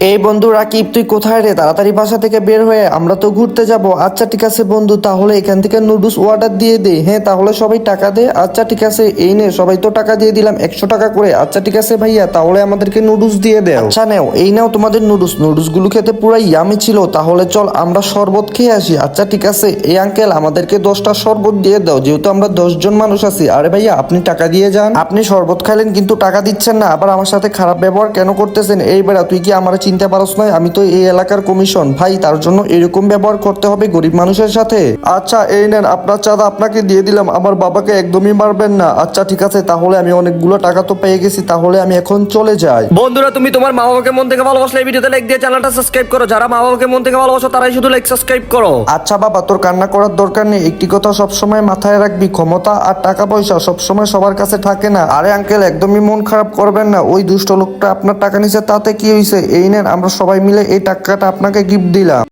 এই বন্ধু রাকিব, তুই কোথায় রে? তাড়াতাড়ি বাসা থেকে বের হয়ে আমরা তো ঘুরতে যাব। আচ্ছা ঠিক আছে বন্ধু, তাহলে এখান থেকে নুডলস অর্ডার দিয়ে দে। হ্যাঁ তাহলে সবাই টাকা দে। আচ্ছা ঠিক আছে, এই নে সবাই তো টাকা দিয়ে দিলাম 100 টাকা করে। আচ্ছা ঠিক আছে ভাইয়া, তাহলে আমাদেরকে নুডলস দিয়ে দেও। আচ্ছা নেও, এই নাও তোমাদের নুডলস। নুডলস গুলো খেতে পুরো ইয়ামি ছিল। তাহলে চল আমরা শরবত খেয়ে আসি। আচ্ছা ঠিক আছে, এই আঙ্কেল আমাদেরকে 10টা শরবত দিয়ে দাও, যেহেতু আমরা 10 জন মানুষ আছি। আরে ভাইয়া আপনি টাকা দিয়ে যান। আপনি শরবত খাইলেন কিন্তু টাকা দিচ্ছেন না, আবার আমার সাথে খারাপ ব্যবহার কেন করতেছেন? এই বেড়া, তুই কি আমার চিনতে পারস না? আমি তো এই এলাকার কমিশন ভাই, তার জন্য এরকম ব্যবহার করতে হবে গরিব মানুষের সাথে? আচ্ছা এই নেন আপনার চাঁদা, আপনাকে দিয়ে দিলাম। আমার বাবাকে একদমই মারবেন না। আচ্ছা ঠিক আছে, তাহলে আমি অনেকগুলো টাকা তো পেয়ে গেছি, তাহলে আমি এখন চলে যাই। বন্ধুরা, তুমি তোমার মা বাবাকে মন থেকে ভালোবাসলে এই ভিডিওতে লাইক দিয়ে চ্যানেলটা সাবস্ক্রাইব করো। যারা মা বাবাকে মন থেকে ভালোবাসো তারাই শুধু লাইক সাবস্ক্রাইব করো। আচ্ছা বাবা, তোর কান্না করার দরকার নেই। একটি কথা সবসময় মাথায় রাখবি, ক্ষমতা আর টাকা পয়সা সবসময় সবার কাছে থাকে না। আরে আঙ্কেল, একদমই মন খারাপ করবেন না। ওই দুষ্ট লোকটা আপনার টাকা নিছে, তাতে কি হয়েছে? এই নেন, আমরা সবাই মিলে এই টাকাটা আপনাকে গিফট দিলাম।